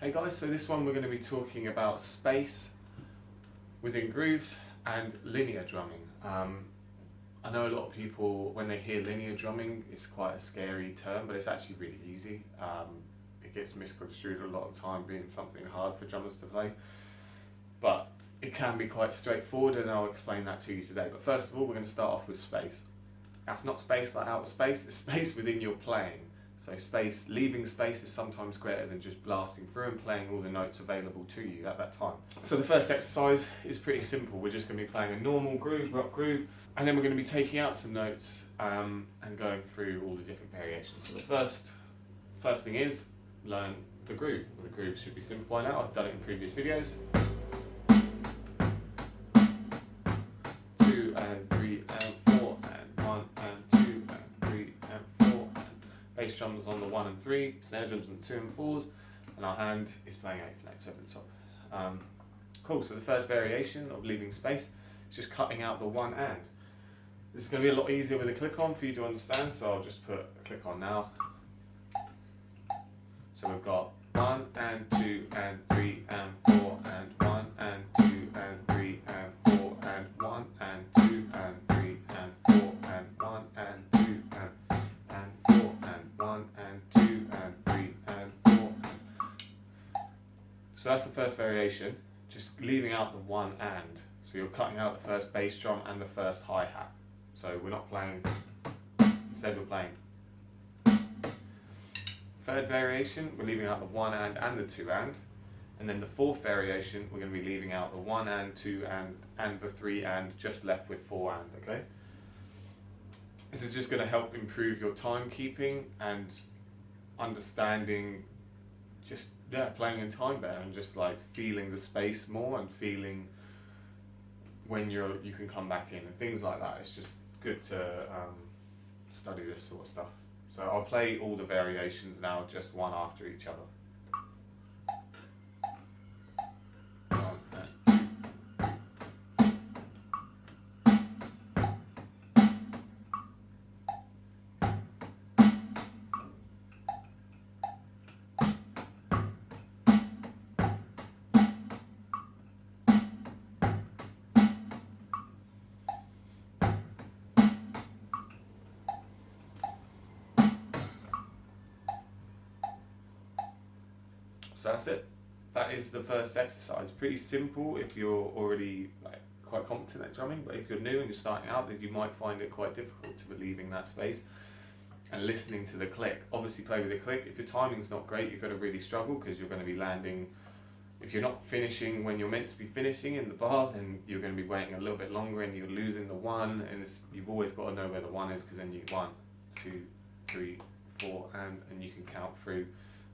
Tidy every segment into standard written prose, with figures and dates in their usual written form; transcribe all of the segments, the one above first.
Hey guys, so this one we're going to be talking about space within grooves and linear drumming. I know a lot of people, when they hear linear drumming, it's quite a scary term, but it's actually really easy. It gets misconstrued a lot of the time being something hard for drummers to play, but it can be quite straightforward, and I'll explain that to you today. But first of all, we're going to start off with space. That's not space like outer space, it's space within your playing. So leaving space is sometimes greater than just blasting through and playing all the notes available to you at that time. So the first exercise is pretty simple. We're just going to be playing a normal groove, rock groove, and then we're going to be taking out some notes and going through all the different variations. So the first thing is learn the groove. Well, the groove should be simple by now. I've done it in previous videos. 2 and 3 and 4 and 1 and 2 and 3 and 4 and bass drums on the 1 and 3, snare drums on the 2 and 4s, and our hand is playing 8th notes over the top. Cool, so the first variation of leaving space is just cutting out the 1 and. This is going to be a lot easier with a click on for you to understand, so I'll just put a click on now. So we've got 1 and 2 and 3 and 4 and 1 and 2 and 3 and 4 and 1 and 2 and 3 and 4 and 1 and 2 and 4 and 1 and 2 and 3 and 4. So that's the first variation, just leaving out the 1 and. So you're cutting out the first bass drum and the first hi-hat. So we're not playing, instead we're playing. Third variation, we're leaving out the 1 and the 2 and then the fourth variation, we're going to be leaving out the 1 and 2 and the 3 and, just left with 4 and, okay? This is just going to help improve your timekeeping and understanding, just playing in time better and just like feeling the space more and feeling when you can come back in and things like that. It's just good to study this sort of stuff. So I'll play all the variations now, just one after each other. So that's it. That is the first exercise. Pretty simple if you're already quite competent at drumming, but if you're new and you're starting out, then you might find it quite difficult to leaving that space and listening to the click. Obviously play with the click. If your timing's not great, you're going to really struggle because you're going to be landing, if you're not finishing when you're meant to be finishing in the bar, then you're going to be waiting a little bit longer and you're losing the 1, and you've always got to know where the 1 is, because then you 1, 2, 3, 4 and you can count through.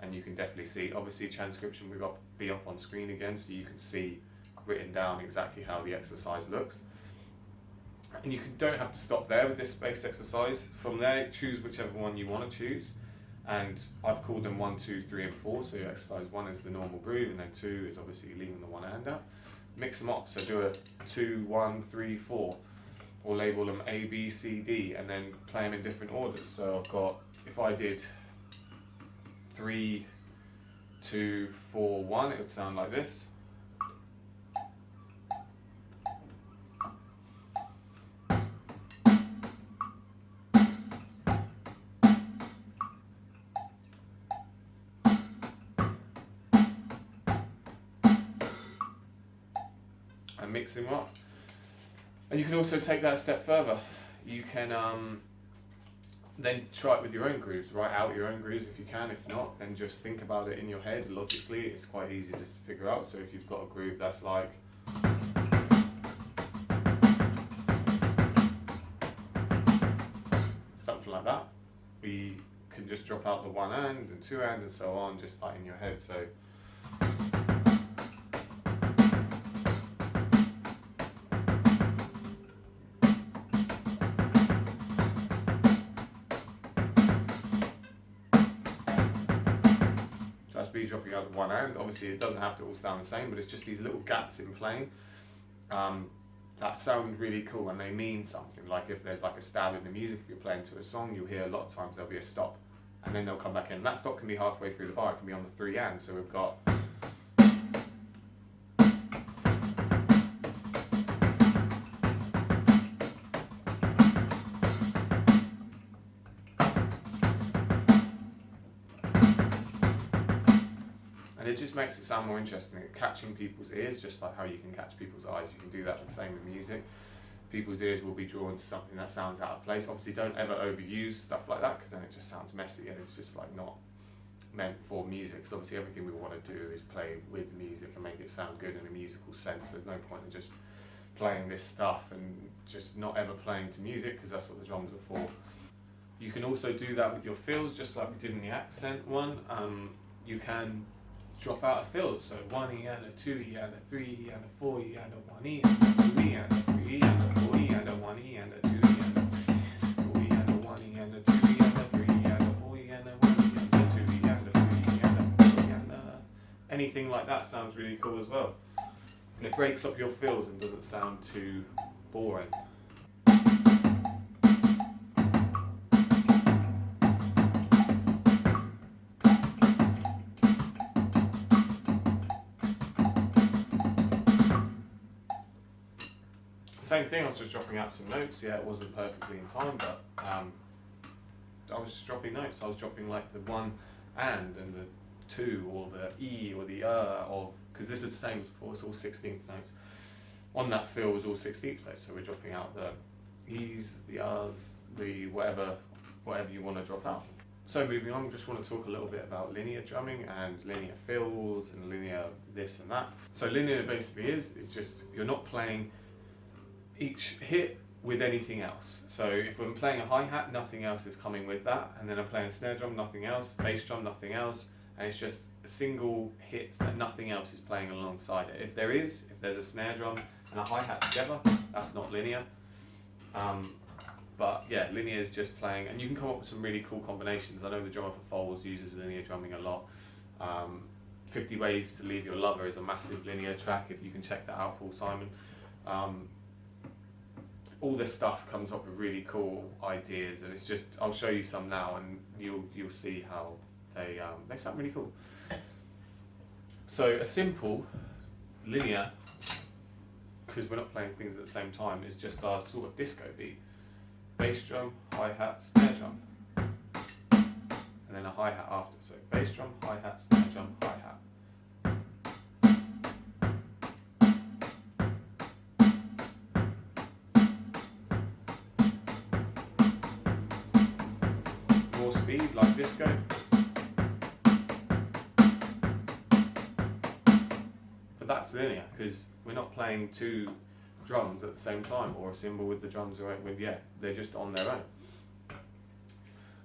And you can definitely see, obviously transcription will be up on screen again, so you can see written down exactly how the exercise looks. And you don't have to stop there with this space exercise. From there, choose whichever one you want to choose. And I've called them 1, 2, 3 and 4. So exercise 1 is the normal groove, and then 2 is obviously leaving the 1 hand out. Mix them up, so do a 2, 1, 3, 4. Or label them A, B, C, D, and then play them in different orders. So I've got, if I did 3, 2, 4, 1, it would sound like this. And mix them up. And you can also take that a step further. You can then try it with your own grooves. Write out your own grooves if you can. If not, then just think about it in your head logically. It's quite easy just to figure out. So if you've got a groove that's like something like that, we can just drop out the 1 and 2 and so on, just like in your head. So be dropping out the 1 and. Obviously it doesn't have to all sound the same, but it's just these little gaps in playing that sound really cool and they mean something. Like if there's like a stab in the music, if you're playing to a song, you'll hear a lot of times there'll be a stop and then they'll come back in. That stop can be halfway through the bar, it can be on the 3 and. So we've got it just makes it sound more interesting. Catching people's ears, just like how you can catch people's eyes, you can do that the same with music. People's ears will be drawn to something that sounds out of place. Obviously, don't ever overuse stuff like that, because then it just sounds messy and it's just like not meant for music. Because obviously everything we want to do is play with music and make it sound good in a musical sense. There's no point in just playing this stuff and just not ever playing to music, because that's what the drums are for. You can also do that with your fills, just like we did in the accent one. You can drop out a fill, so 1E and a 2E and a 3E and a 4E and a 1E and a 2E and a 3E and a 4E and a 1E and a 2E and a 4E and a 1E and a 2E and a 3E and a 4E and a 1E and a 2E and a 3E and a 4E and a... Anything like that sounds really cool as well. And it breaks up your fills and doesn't sound too boring. Same thing, I was just dropping out some notes. Yeah, it wasn't perfectly in time, but I was just dropping notes. I was dropping like the one and the two, or the E or the of, because this is the same as before, it's all 16th notes. On that fill was all 16th notes, so we're dropping out the E's, the R's, the whatever you want to drop out. So moving on, we just want to talk a little bit about linear drumming and linear fills and linear this and that. So linear basically is just, you're not playing each hit with anything else. So if I'm playing a hi-hat, nothing else is coming with that, and then I'm playing a snare drum, nothing else, bass drum, nothing else, and it's just single hits that nothing else is playing alongside it. If there's a snare drum and a hi-hat together, that's not linear. But yeah, linear is just playing, and you can come up with some really cool combinations. I know the drummer for Foals uses linear drumming a lot. 50 Ways to Leave Your Lover is a massive linear track, if you can check that out, Paul Simon. All this stuff comes up with really cool ideas, and it's just, I'll show you some now and you'll see how they sound really cool. So a simple linear, because we're not playing things at the same time, is just our sort of disco beat. Bass drum, hi-hat, snare drum, and then a hi-hat after. So bass drum, hi-hat, snare drum, hi-hat. More speed, like disco. But that's linear, because we're not playing two drums at the same time, or a cymbal with the drums, or they're just on their own.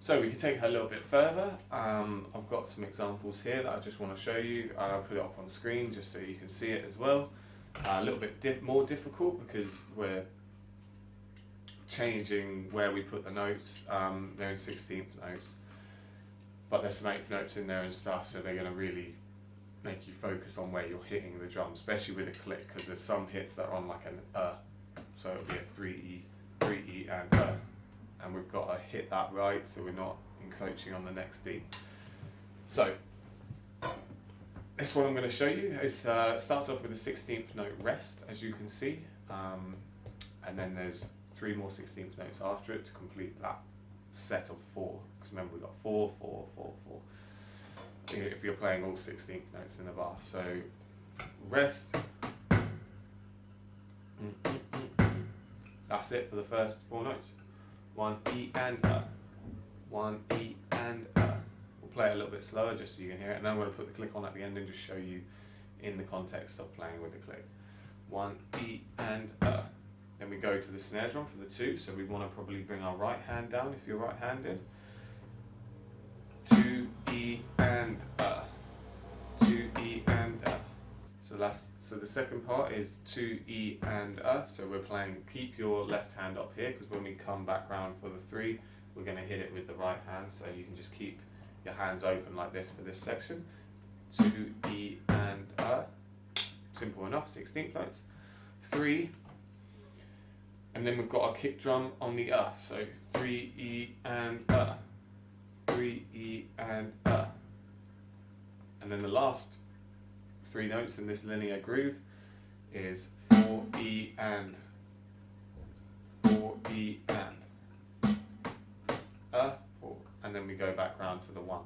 So we can take it a little bit further. I've got some examples here that I just want to show you. I'll put it up on screen just so you can see it as well. A little bit more difficult, because we're changing where we put the notes. They're in 16th notes, but there's some 8th notes in there and stuff, so they're going to really make you focus on where you're hitting the drum, especially with a click, because there's some hits that are on like an so it'll be a 3E and we've got to hit that right, so we're not encroaching on the next beat. So this one I'm going to show you is starts off with a 16th note rest, as you can see, and then there's 3 more 16th notes after it to complete that set of 4. Because remember, we've got 4, 4, 4, 4. If you're playing all 16th notes in the bar. So rest. That's it for the first 4 notes. 1 E and 1 E and We'll play it a little bit slower just so you can hear it, and then I'm going to put the click on at the end and just show you in the context of playing with the click. 1 E and Then we go to the snare drum for the 2, so we want to probably bring our right hand down if you're right-handed. 2 E and 2 E and So the second part is 2 E and so we're playing, keep your left hand up here, because when we come back round for the 3, we're going to hit it with the right hand, so you can just keep your hands open like this for this section. 2 E and simple enough, 16th notes. 3, and then we've got our kick drum on the so 3 E and 3 E and then the last 3 notes in this linear groove is 4 E and 4 E and 4, and then we go back round to the 1.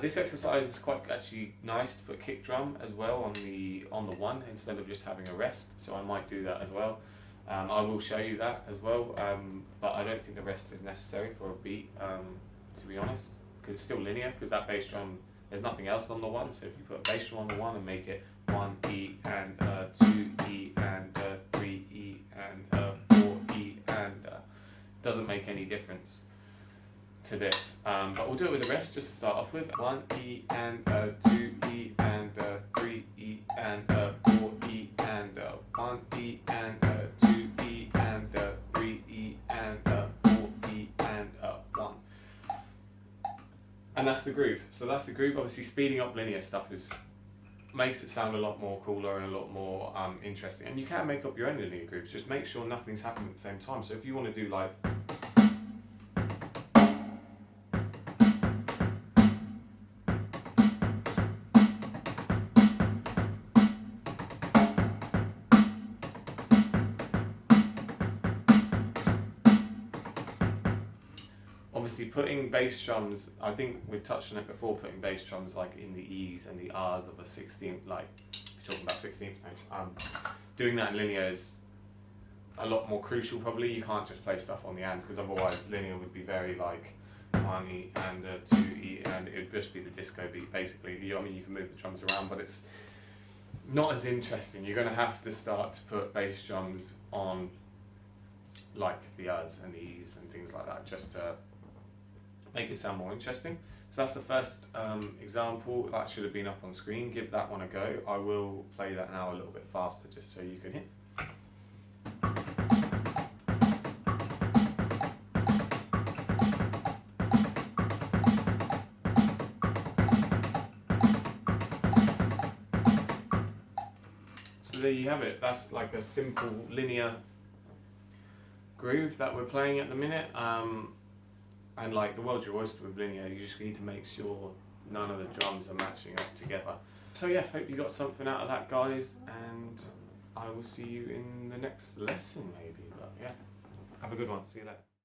This exercise is quite actually nice to put kick drum as well on the one instead of just having a rest, so I might do that as well. I will show you that as well, but I don't think the rest is necessary for a beat, to be honest, because it's still linear, because that bass drum, there's nothing else on the one, so if you put a bass drum on the one and make it 1 E and 2 E and 3 E and 4 E and doesn't make any difference to this, but we'll do it with the rest just to start off with. 1 E and 2 E and 3 E and 4 E and 1 E and 2 E and 3 E and 4 E and 1. And that's the groove. So that's the groove. Obviously speeding up linear stuff makes it sound a lot more cooler and a lot more interesting. And you can make up your own linear grooves, just make sure nothing's happening at the same time. So if you want to do like obviously putting bass drums, I think we've touched on it before, putting bass drums like in the E's and the R's of a 16th, like we're talking about 16th notes, doing that in linear is a lot more crucial probably. You can't just play stuff on the ands, because otherwise linear would be very like 1 E and 2 E and it would just be the disco beat basically. I mean, you can move the drums around, but it's not as interesting. You're going to have to start to put bass drums on like the R's and the E's and things like that, just to make it sound more interesting. So that's the first example. That should have been up on screen. Give that one a go. I will play that now a little bit faster just so you can hear. So there you have it. That's like a simple linear groove that we're playing at the minute. And like the world's your oyster with linear, you just need to make sure none of the drums are matching up together. So yeah, hope you got something out of that, guys, and I will see you in the next lesson maybe, but yeah, have a good one, see you later.